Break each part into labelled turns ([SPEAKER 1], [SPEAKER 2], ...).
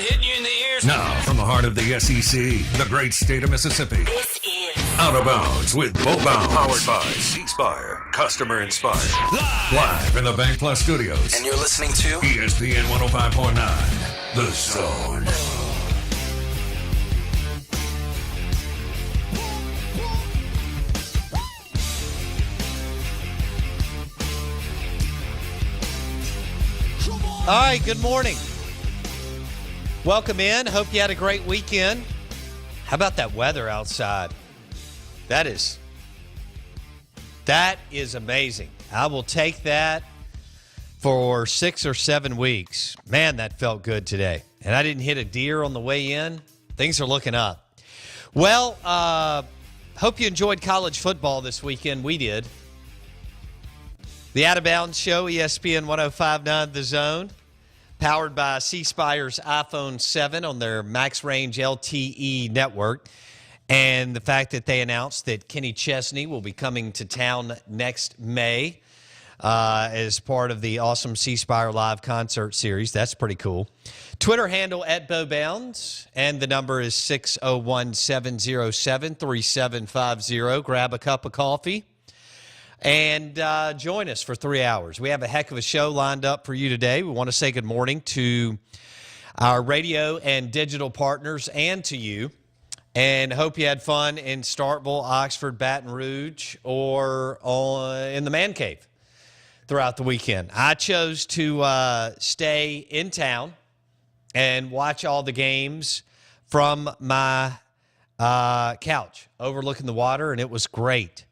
[SPEAKER 1] hitting you in the ears.
[SPEAKER 2] Now, from the heart of the SEC, the great state of Mississippi.
[SPEAKER 3] This is
[SPEAKER 2] Out of Bounds with Bo Bounds.
[SPEAKER 1] Powered by C-Spire. Customer inspired.
[SPEAKER 2] Live in the BankPlus studios.
[SPEAKER 1] And you're listening to
[SPEAKER 2] ESPN 105.9, The Zone.
[SPEAKER 4] All right, good morning. Welcome in. Hope you had a great weekend. How about that weather outside? That is amazing. I will take that for 6 or 7 weeks. Man, that felt good today. And I didn't hit a deer on the way in. Things are looking up. Well, hope you enjoyed college football this weekend. We did. The Out of Bounds Show, ESPN 105.9 The Zone, powered by C-Spire's iPhone 7 on their Max Range LTE network. And the fact that they announced that Kenny Chesney will be coming to town next May as part of the awesome C-Spire Live concert series. That's pretty cool. Twitter handle at BoBounds, and the number is 601-707-3750. Grab a cup of coffee and join us for 3 hours. We have a heck of a show lined up for you today. We want to say good morning to our radio and digital partners and to you, and hope you had fun in Starkville, Oxford, Baton Rouge, or in the Man Cave throughout the weekend. I chose to stay in town and watch all the games from my couch overlooking the water, and it was great.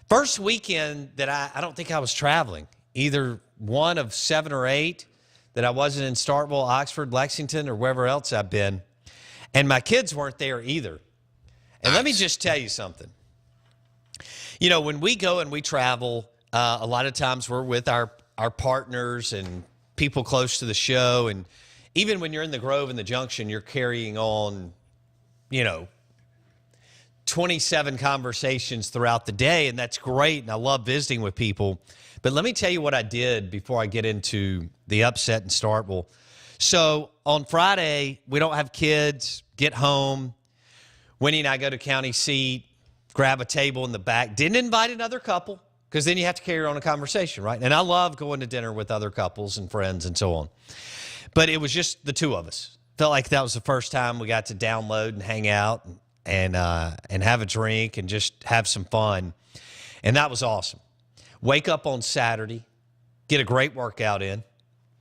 [SPEAKER 4] First weekend that I don't think I was traveling, either one of 7 or 8 that I wasn't in Starkville, Oxford, Lexington, or wherever else I've been. And my kids weren't there either. And let me just tell you something. You know, when we go and we travel, a lot of times we're with our partners and people close to the show. And even when you're in the Grove and the Junction, you're carrying on, 27 conversations throughout the day, and that's great, and I love visiting with people. But let me tell you what I did before I get into the upset in Starkville. So on Friday, we don't have kids, get home. Winnie and I go to county seat, grab a table in the back. Didn't invite another couple, because then you have to carry on a conversation, right? And I love going to dinner with other couples and friends and so on. But it was just the two of us. Felt like that was the first time we got to download and hang out and have a drink and just have some fun. And that was awesome. Wake up on Saturday, get a great workout in.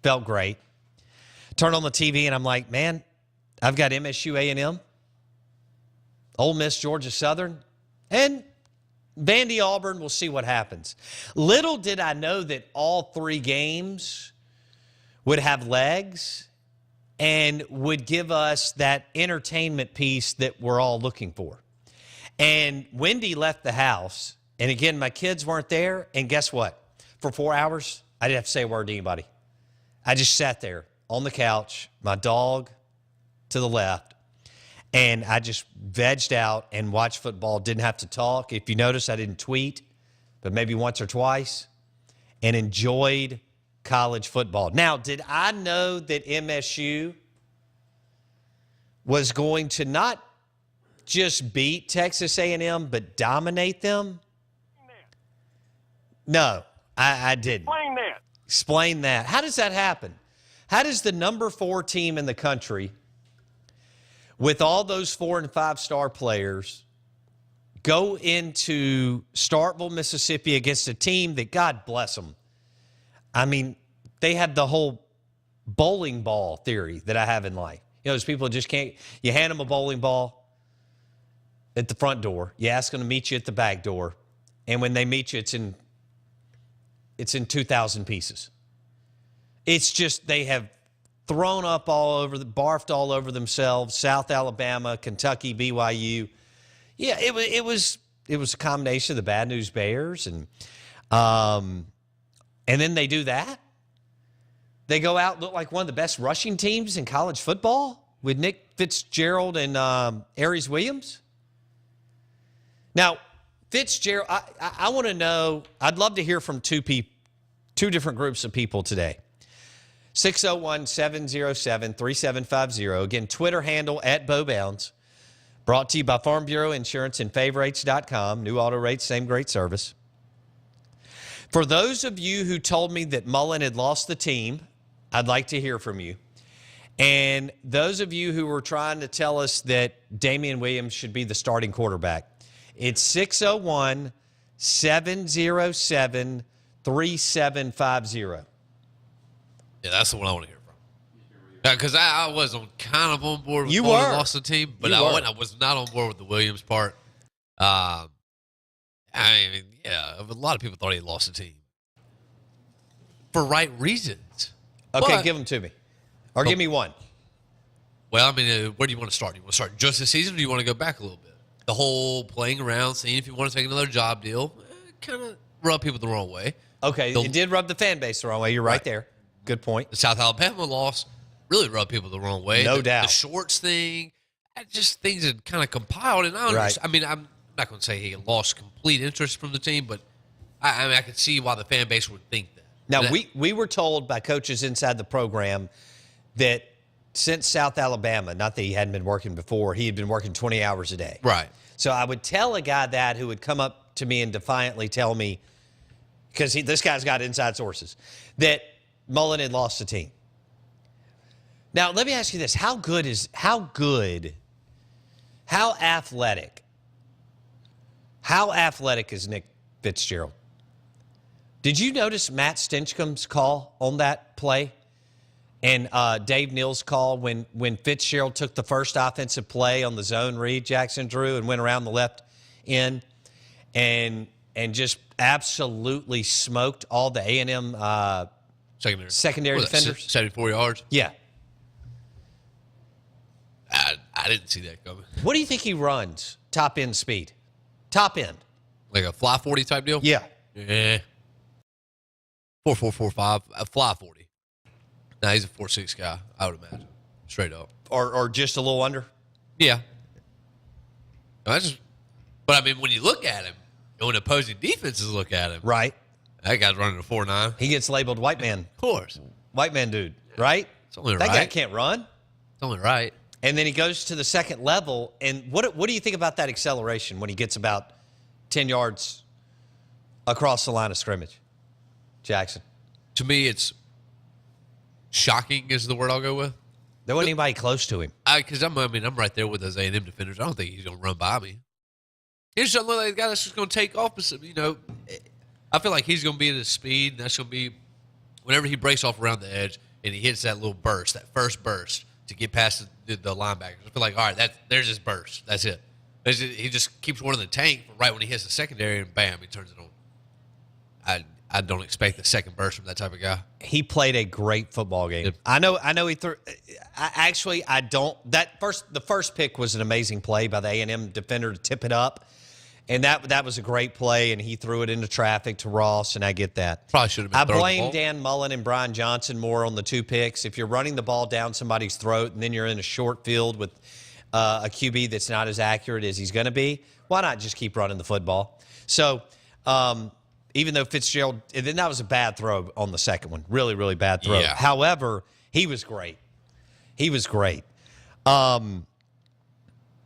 [SPEAKER 4] Felt great. Turn on the TV and I'm like, man, I've got MSU A&M, Ole Miss, Georgia Southern, and Vandy Auburn. We'll see what happens. Little did I know that all 3 games would have legs and would give us that entertainment piece that we're all looking for. And Wendy left the house, and again, my kids weren't there, and guess what? For 4 hours, I didn't have to say a word to anybody. I just sat there on the couch, my dog to the left, and I just vegged out and watched football. Didn't have to talk. If you notice, I didn't tweet, but maybe once or twice, and enjoyed college football. Now, did I know that MSU was going to not just beat Texas A&M, but dominate them? No, I didn't. Explain that. How does that happen? How does the number 4 team in the country, with all those 4- and 5-star players, go into Starkville, Mississippi against a team that, God bless them, I mean, they have the whole bowling ball theory that I have in life. Those people just can't, you hand them a bowling ball at the front door, you ask them to meet you at the back door, and when they meet you, it's in 2,000 pieces. It's just, they have thrown up barfed all over themselves, South Alabama, Kentucky, BYU. Yeah, it was a combination of the Bad News Bears, and then they do that. They go out, look like one of the best rushing teams in college football with Nick Fitzgerald and Aries Williams. Now, Fitzgerald, I want to know, I'd love to hear from two different groups of people today. 601-707-3750. Again, Twitter handle @BowBounds. Brought to you by Farm Bureau Insurance and favorites.com. New auto rates, same great service. For those of you who told me that Mullen had lost the team, I'd like to hear from you. And those of you who were trying to tell us that Damian Williams should be the starting quarterback, it's 601-707-3750.
[SPEAKER 3] Yeah, that's the one I want to hear from. Because I was kind of on board with
[SPEAKER 4] You
[SPEAKER 3] Mullen
[SPEAKER 4] were.
[SPEAKER 3] lost the team, but
[SPEAKER 4] You
[SPEAKER 3] I
[SPEAKER 4] were.
[SPEAKER 3] was not on board with the Williams part. I mean, yeah, a lot of people thought he had lost the team for right reasons.
[SPEAKER 4] Okay,
[SPEAKER 3] But-
[SPEAKER 4] give them to me. Or give me one.
[SPEAKER 3] Well, I mean, where do you want to start? Do you want to start just this season, or do you want to go back a little bit? The whole playing around, seeing if you want to take another job deal, kind of rub people the wrong way.
[SPEAKER 4] Okay, it did rub the fan base the wrong way. You're right there. Good point.
[SPEAKER 3] The South Alabama loss really rubbed people the wrong way.
[SPEAKER 4] No
[SPEAKER 3] the,
[SPEAKER 4] doubt.
[SPEAKER 3] The shorts thing, just things that kind of compiled. And I understand. I mean, I'm not going to say he lost complete interest from the team, but I mean, I could see why the fan base would think that.
[SPEAKER 4] Now, we were told by coaches inside the program that since South Alabama, not that he hadn't been working before, he had been working 20 hours a day.
[SPEAKER 3] Right.
[SPEAKER 4] So I would tell a guy that who would come up to me and defiantly tell me, because this guy's got inside sources, that Mullen had lost the team. Now, let me ask you this. How athletic is Nick Fitzgerald? Did you notice Matt Stinchcom's call on that play? And Dave Neal's call when Fitzgerald took the first offensive play on the zone read, Jackson Drew, and went around the left end and just absolutely smoked all the A&M secondary defenders.
[SPEAKER 3] 74 yards.
[SPEAKER 4] Yeah.
[SPEAKER 3] I didn't see that coming.
[SPEAKER 4] What do you think he runs top end speed? Top end.
[SPEAKER 3] Like a fly 40 type deal?
[SPEAKER 4] Yeah.
[SPEAKER 3] Yeah. 4.445, a fly 40. Nah, he's a 4.6 guy, I would imagine. Straight up.
[SPEAKER 4] Or just a little under?
[SPEAKER 3] Yeah. But I mean, when you look at him, and when opposing defenses look at him,
[SPEAKER 4] Right.
[SPEAKER 3] that guy's running a 4.9.
[SPEAKER 4] He gets labeled white man.
[SPEAKER 3] Of course.
[SPEAKER 4] White man dude, right?
[SPEAKER 3] It's only
[SPEAKER 4] That
[SPEAKER 3] right.
[SPEAKER 4] guy can't run.
[SPEAKER 3] It's only right.
[SPEAKER 4] And then he goes to the second level. And what do you think about that acceleration when he gets about 10 yards across the line of scrimmage, Jackson?
[SPEAKER 3] To me, it's shocking is the word I'll go with.
[SPEAKER 4] There wasn't anybody close to him.
[SPEAKER 3] Because I'm right there with those A&M defenders. I don't think he's going to run by me. He just doesn't look like a guy that's just going to take off. But, you know, I feel like he's going to be at his speed. And that's going to be whenever he breaks off around the edge and he hits that little burst, that first burst to get past the linebackers. I feel like, all right, there's his burst. That's it. He just keeps one in the tank for right when he hits the secondary and bam, he turns it on. I don't expect the second burst from that type of guy.
[SPEAKER 4] He played a great football game.
[SPEAKER 3] Yep.
[SPEAKER 4] I know he threw. I don't. The first pick was an amazing play by the A&M defender to tip it up, and that was a great play. And he threw it into traffic to Ross, and I get that.
[SPEAKER 3] Probably should have been
[SPEAKER 4] I
[SPEAKER 3] throwing the
[SPEAKER 4] blame
[SPEAKER 3] ball.
[SPEAKER 4] Dan Mullen and Brian Johnson more on the two picks. If you're running the ball down somebody's throat and then you're in a short field with a QB that's not as accurate as he's going to be, why not just keep running the football? So. Even though Fitzgerald, and then that was a bad throw on the second one. Really, really bad throw.
[SPEAKER 3] Yeah.
[SPEAKER 4] However, he was great.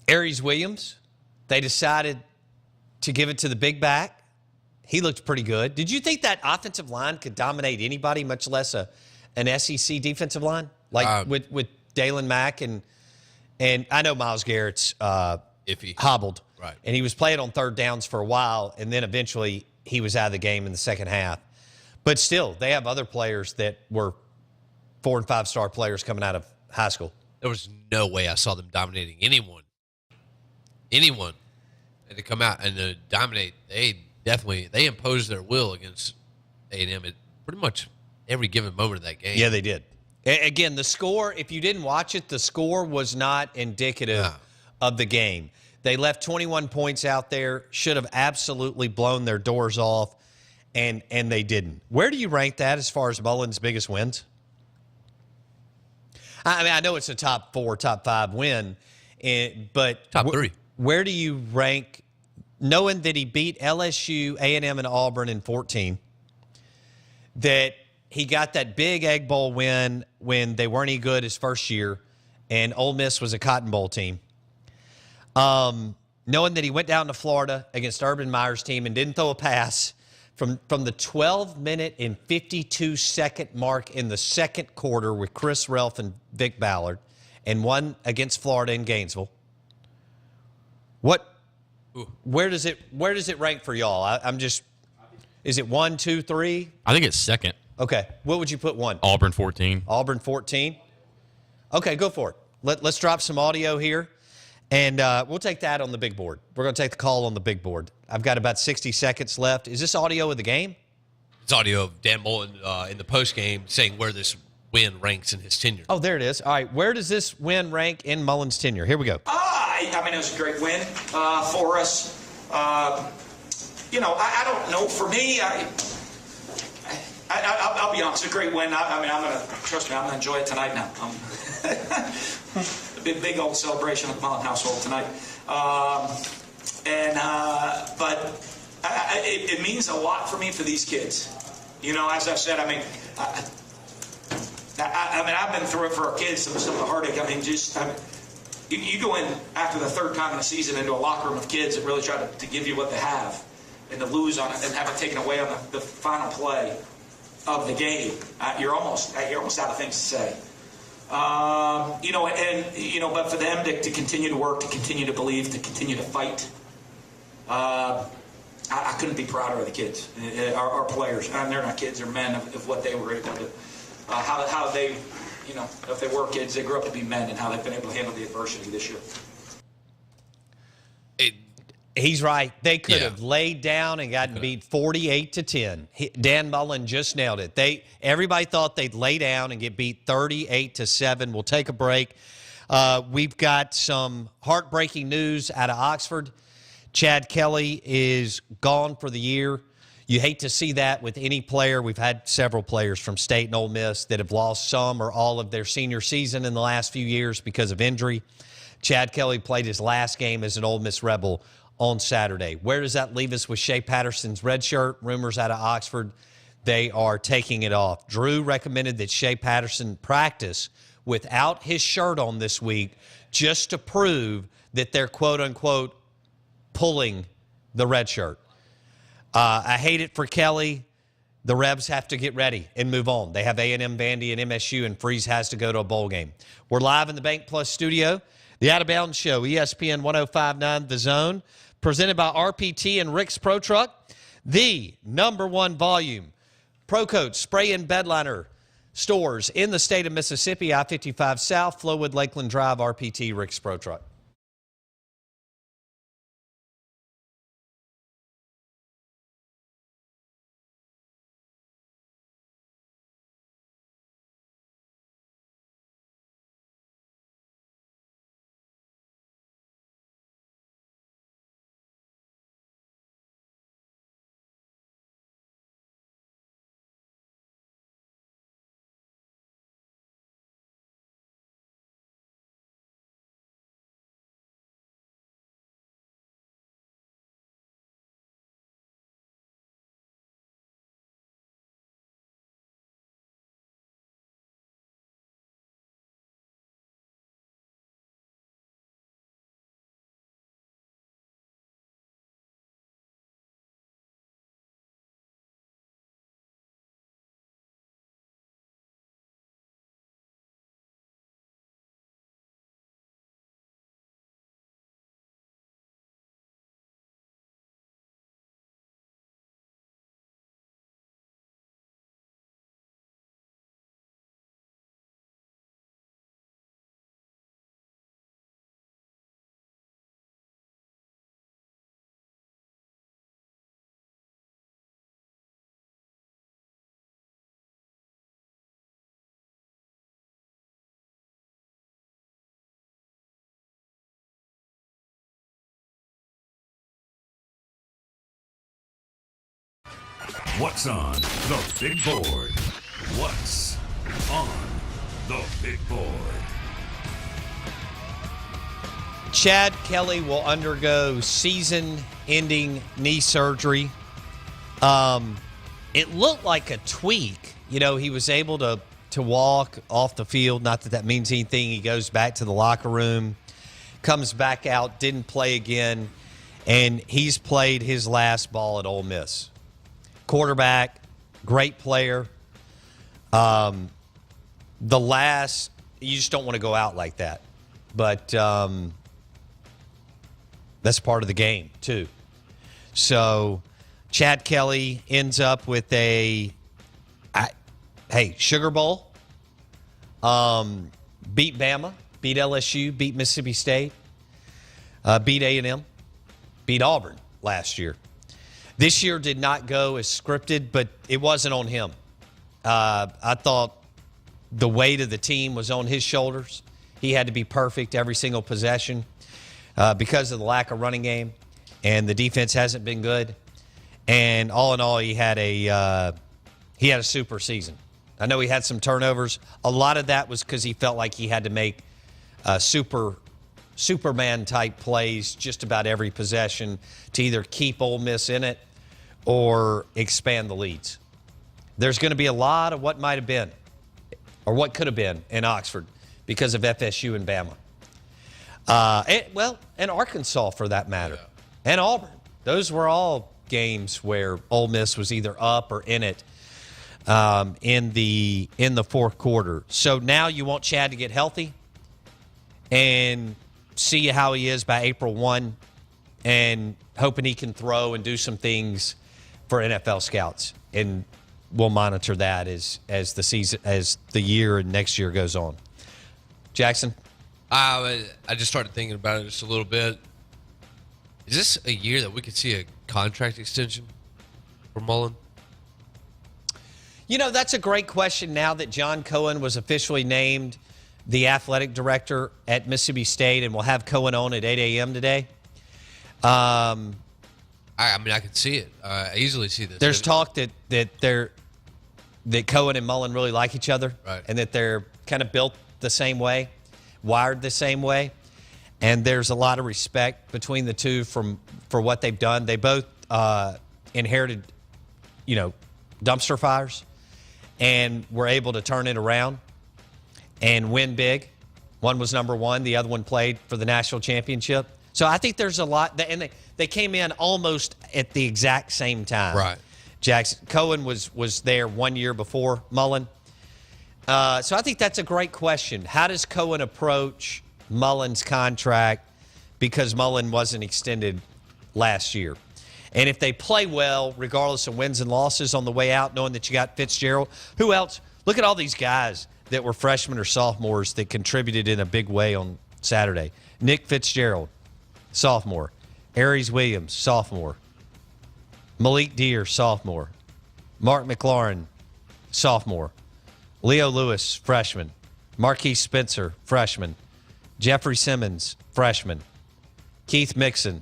[SPEAKER 4] Aries Williams, they decided to give it to the big back. He looked pretty good. Did you think that offensive line could dominate anybody, much less an SEC defensive line? Like with Dalen Mack and I know Myles Garrett's
[SPEAKER 3] Iffy.
[SPEAKER 4] hobbled.
[SPEAKER 3] Right.
[SPEAKER 4] And he was playing on third downs for a while, and then eventually he was out of the game in the second half. But still, they have other players that were 4- and 5-star players coming out of high school.
[SPEAKER 3] There was no way I saw them dominating anyone. And to come out and to dominate, they imposed their will against A&M at pretty much every given moment of that game.
[SPEAKER 4] Yeah, they did. Again, the score, if you didn't watch it, the score was not indicative of the game. They left 21 points out there, should have absolutely blown their doors off, and they didn't. Where do you rank that as far as Mullen's biggest wins? I mean, I know it's a top 4, top 5 win, but
[SPEAKER 3] Top 3.
[SPEAKER 4] Where do you rank, knowing that he beat LSU, A&M, and Auburn in 14, that he got that big Egg Bowl win when they weren't any good his first year, and Ole Miss was a Cotton Bowl team. Knowing that he went down to Florida against Urban Meyer's team and didn't throw a pass from the 12-minute and 52-second mark in the second quarter with Chris Relf and Vic Ballard, and won against Florida in Gainesville. Where does it rank for y'all? Is it 1, 2, 3?
[SPEAKER 5] I think it's second.
[SPEAKER 4] Okay. What would you put 1?
[SPEAKER 5] Auburn 14.
[SPEAKER 4] Auburn 14? Okay, go for it. Let's drop some audio here, and we'll take that on the big board. We're going to take the call on the big board. I've got about 60 seconds left. Is this audio of the game?
[SPEAKER 3] It's audio of Dan Mullen in the postgame saying where this win ranks in his tenure.
[SPEAKER 4] Oh, there it is. All right, where does this win rank in Mullen's tenure? Here we go.
[SPEAKER 6] I mean, it was a great win for us. I don't know. For me, I'll be honest. It's a great win. I'm gonna enjoy it tonight now. A big old celebration at the Mullen household tonight. It means a lot for me for these kids. As I've said, I've been through it for our kids. Some of the heartache. You go in after the third time in a season into a locker room of kids that really try to give you what they have, and to lose on it and have it taken away on the final play of the game. You're almost out of things to say. But for them to continue to work, to continue to believe, to continue to fight, I couldn't be prouder of the kids, our players. And they're not kids; they're men of what they were able to. How they, if they were kids, they grew up to be men, and how they've been able to handle the adversity this year.
[SPEAKER 4] He's right. They could have laid down and gotten beat 48-10. Dan Mullen just nailed it. Everybody thought they'd lay down and get beat 38-7. We'll take a break. We've got some heartbreaking news out of Oxford. Chad Kelly is gone for the year. You hate to see that with any player. We've had several players from State and Ole Miss that have lost some or all of their senior season in the last few years because of injury. Chad Kelly played his last game as an Ole Miss Rebel on Saturday. Where does that leave us with Shea Patterson's red shirt? Rumors out of Oxford, they are taking it off. Drew recommended that Shea Patterson practice without his shirt on this week just to prove that they're quote-unquote pulling the red shirt. I hate it for Kelly. The Rebs have to get ready and move on. They have A&M, Vandy, and MSU, and Freeze has to go to a bowl game. We're live in the BankPlus studio. The Out of Bounds Show, ESPN 105.9 The Zone, presented by RPT and Rick's Pro Truck, the #1 volume Pro Coat Spray and Bedliner stores in the state of Mississippi, I-55 South, Flowood, Lakeland Drive, RPT, Rick's Pro Truck.
[SPEAKER 2] What's on the big board? What's on the big board?
[SPEAKER 4] Chad Kelly will undergo season-ending knee surgery. it looked like a tweak. You know, he was able to walk off the field. Not that that means anything. He goes back to the locker room, comes back out, didn't play again, and he's played his last ball at Ole Miss. Quarterback, great player. You just don't want to go out like that. But that's part of the game, too. So Chad Kelly ends up with Sugar Bowl. Beat Bama, beat LSU, beat Mississippi State, beat A&M, beat Auburn last year. This year did not go as scripted, but it wasn't on him. I thought the weight of the team was on his shoulders. He had to be perfect every single possession because of the lack of running game, and the defense hasn't been good. And all in all, he had a super season. I know he had some turnovers. A lot of that was because he felt like he had to make Superman-type plays just about every possession to either keep Ole Miss in it or expand the leads. There's going to be a lot of what might have been or what could have been in Oxford because of FSU and Bama. And Arkansas, for that matter, and Auburn. Those were all games where Ole Miss was either up or in it in the fourth quarter. So now you want Chad to get healthy and see how he is by April 1 and hoping he can throw and do some things for NFL scouts. And we'll monitor that as the year and next year goes on. Jackson?
[SPEAKER 3] I just started thinking about it just a little bit. Is this a year that we could see a contract extension for Mullen?
[SPEAKER 4] You know, that's a great question now that John Cohen was officially named the athletic director at Mississippi State, and we'll have Cohen on at 8 a.m. today.
[SPEAKER 3] I mean, I could see it. I easily see this.
[SPEAKER 4] There's talk that Cohen and Mullen really like each other,
[SPEAKER 3] right, and
[SPEAKER 4] that they're kind of built the same way, wired the same way, and there's a lot of respect between the two for what they've done. They both inherited, dumpster fires, and were able to turn it around and win big. One was number one. The other one played for the national championship. So I think there's a lot. And they came in almost at the exact same time.
[SPEAKER 3] Right.
[SPEAKER 4] Jackson Cohen was there 1 year before Mullen. So I think that's a great question. How does Cohen approach Mullen's contract because Mullen wasn't extended last year? And if they play well, regardless of wins and losses on the way out, knowing that you got Fitzgerald, who else? Look at all these guys that were freshmen or sophomores that contributed in a big way on Saturday. Nick Fitzgerald, sophomore. Aries Williams, sophomore. Malik Deer, sophomore. Mark McLaurin, sophomore. Leo Lewis, freshman. Marquise Spencer, freshman. Jeffrey Simmons, freshman. Keith Mixon,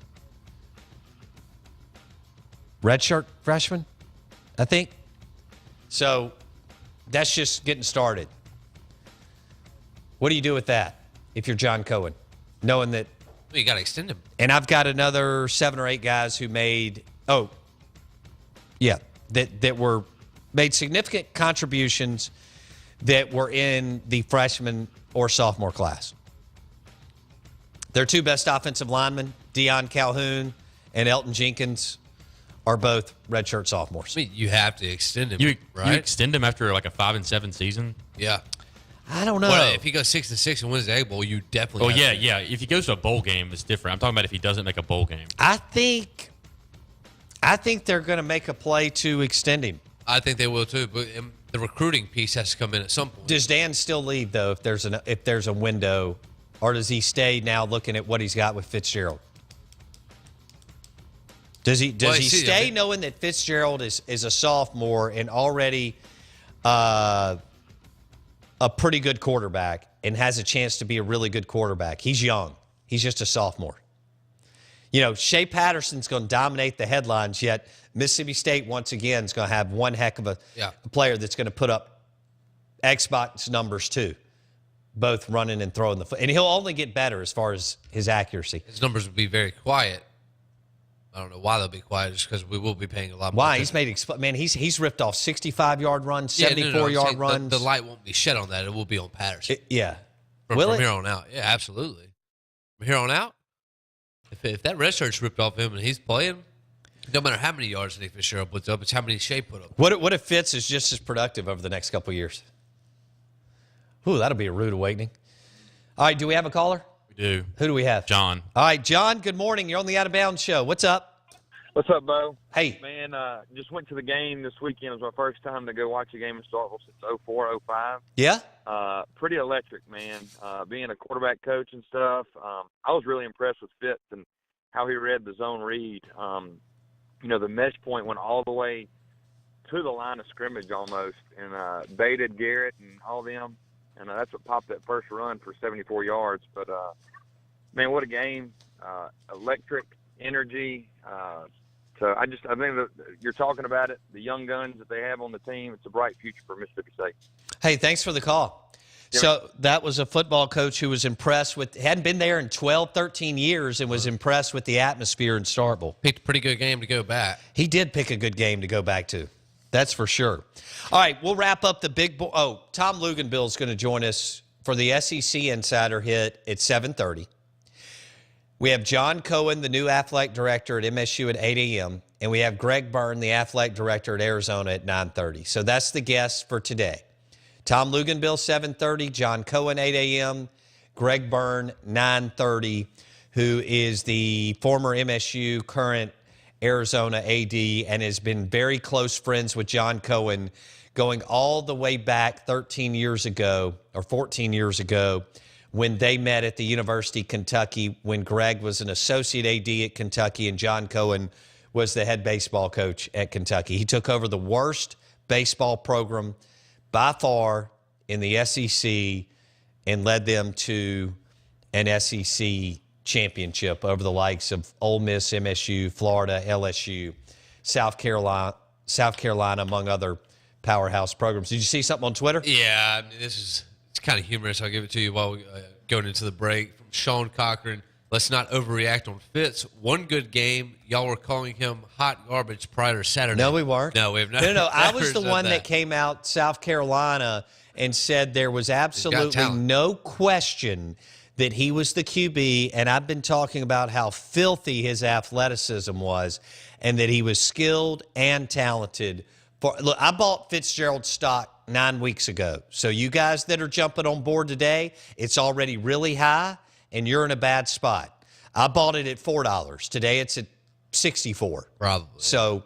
[SPEAKER 4] redshirt freshman, I think. So that's just getting started. What do you do with that if you're John Cohen, knowing that?
[SPEAKER 3] Well, you got to extend him.
[SPEAKER 4] And I've got another 7 or 8 guys who made significant contributions that were in the freshman or sophomore class. Their 2 best offensive linemen, Deion Calhoun and Elton Jenkins, are both redshirt sophomores.
[SPEAKER 3] I mean, you have to extend him, right?
[SPEAKER 5] You extend him after like a 5-7 season?
[SPEAKER 3] Yeah.
[SPEAKER 4] I don't know.
[SPEAKER 3] Well, if he goes 6-6 and wins the Egg Bowl, you definitely.
[SPEAKER 5] Oh yeah. If he goes to a bowl game, it's different. I'm talking about if he doesn't make a bowl game.
[SPEAKER 4] I think they're going to make a play to extend him.
[SPEAKER 3] I think they will too, but the recruiting piece has to come in at some point.
[SPEAKER 4] Does Dan still leave though if there's a window, or does he stay now looking at what he's got with Fitzgerald? Does he stay knowing that Fitzgerald is a sophomore and already a pretty good quarterback and has a chance to be a really good quarterback? He's young. He's just a sophomore. Shea Patterson's going to dominate the headlines, yet Mississippi State once again is going to have one heck of a player that's going to put up Xbox numbers too, both running and throwing the foot. And he'll only get better as far as his accuracy.
[SPEAKER 3] His numbers will be very quiet. I don't know why they'll be quiet, just because we will be paying a lot more.
[SPEAKER 4] Why? He's made man. He's ripped off 65-yard runs, 74-yard runs.
[SPEAKER 3] The light won't be shed on that. It will be on Patterson.
[SPEAKER 4] From
[SPEAKER 3] here on out. Yeah, absolutely. From here on out, if that red shirt's ripped off him and he's playing, no matter how many yards Nick Fitzgerald puts up, it's how many Shea put up.
[SPEAKER 4] What if Fitz is just as productive over the next couple of years? Ooh, that'll be a rude awakening. All right, do we have a caller?
[SPEAKER 5] We do.
[SPEAKER 4] Who do we have?
[SPEAKER 5] John.
[SPEAKER 4] All right, John, good morning. You're on the Out of Bounds show. What's up?
[SPEAKER 7] What's up, Bo?
[SPEAKER 4] Hey.
[SPEAKER 7] Man, just went to the game this weekend. It was my first time to go watch a game in Starkville since 04, 05.
[SPEAKER 4] Yeah?
[SPEAKER 7] Pretty electric, man. Being a quarterback coach and stuff, I was really impressed with Fitz and how he read the zone read. The mesh point went all the way to the line of scrimmage almost, and baited Garrett and all them. And that's what popped that first run for 74 yards. But, man, what a game. Electric, energy. So I think that you're talking about it, the young guns that they have on the team. It's a bright future for Mississippi State.
[SPEAKER 4] Hey, thanks for the call.
[SPEAKER 7] Yeah.
[SPEAKER 4] So that was a football coach who was impressed with, hadn't been there in 12, 13 years and was impressed with the atmosphere in Starkville.
[SPEAKER 3] Picked a pretty good game to go back.
[SPEAKER 4] He did pick a good game to go back to. That's for sure. All right, we'll wrap up the big boy. Oh, Tom Luganville is going to join us for the SEC Insider Hit at 7:30. We have John Cohen, the new athletic director at MSU at 8 a.m., and we have Greg Byrne, the athletic director at Arizona at 9:30. So that's the guests for today. Tom Luganville, 7:30, John Cohen, 8 a.m., Greg Byrne, 9:30, who is the former MSU, current Arizona AD, and has been very close friends with John Cohen going all the way back 13 years ago or 14 years ago when they met at the University of Kentucky when Greg was an associate AD at Kentucky and John Cohen was the head baseball coach at Kentucky. He took over the worst baseball program by far in the SEC and led them to an SEC championship over the likes of Ole Miss, MSU, Florida, LSU, South Carolina, among other powerhouse programs. Did you see something on Twitter?
[SPEAKER 3] Yeah, I mean, it's kind of humorous. I'll give it to you while we going into the break. From Sean Cochran, let's not overreact on Fitz. One good game. Y'all were calling him hot garbage prior to Saturday.
[SPEAKER 4] No, we weren't.
[SPEAKER 3] No, we have not.
[SPEAKER 4] No. I
[SPEAKER 3] never
[SPEAKER 4] was the
[SPEAKER 3] said
[SPEAKER 4] one that came out South Carolina and said there was absolutely
[SPEAKER 3] talent.
[SPEAKER 4] no question that he was the QB, and I've been talking about how filthy his athleticism was and that he was skilled and talented. Look, I bought Fitzgerald stock 9 weeks ago. So you guys that are jumping on board today, it's already really high, and you're in a bad spot. I bought it at $4. Today it's at $64.
[SPEAKER 3] Probably.
[SPEAKER 4] So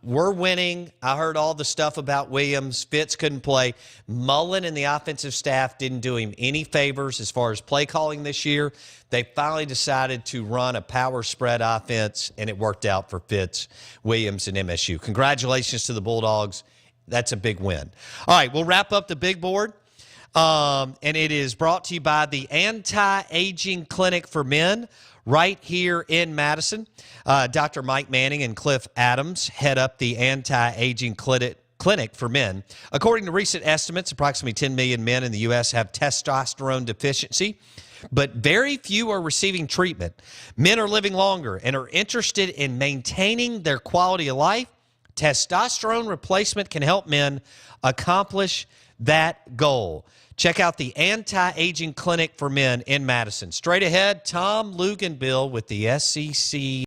[SPEAKER 4] we're winning. I heard all the stuff about Williams. Fitz couldn't play. Mullen and the offensive staff didn't do him any favors as far as play calling this year. They finally decided to run a power spread offense, and it worked out for Fitz, Williams, and MSU. Congratulations to the Bulldogs. That's a big win. All right, we'll wrap up the big board. And it is brought to you by the Anti-Aging Clinic for Men right here in Madison. Dr. Mike Manning and Cliff Adams head up the Anti-Aging Clinic for Men. According to recent estimates, approximately 10 million men in the U.S. have testosterone deficiency, but very few are receiving treatment. Men are living longer and are interested in maintaining their quality of life. Testosterone replacement can help men accomplish that goal. Check out the Anti-Aging Clinic for Men in Madison. Straight ahead, Tom Luganville with the SEC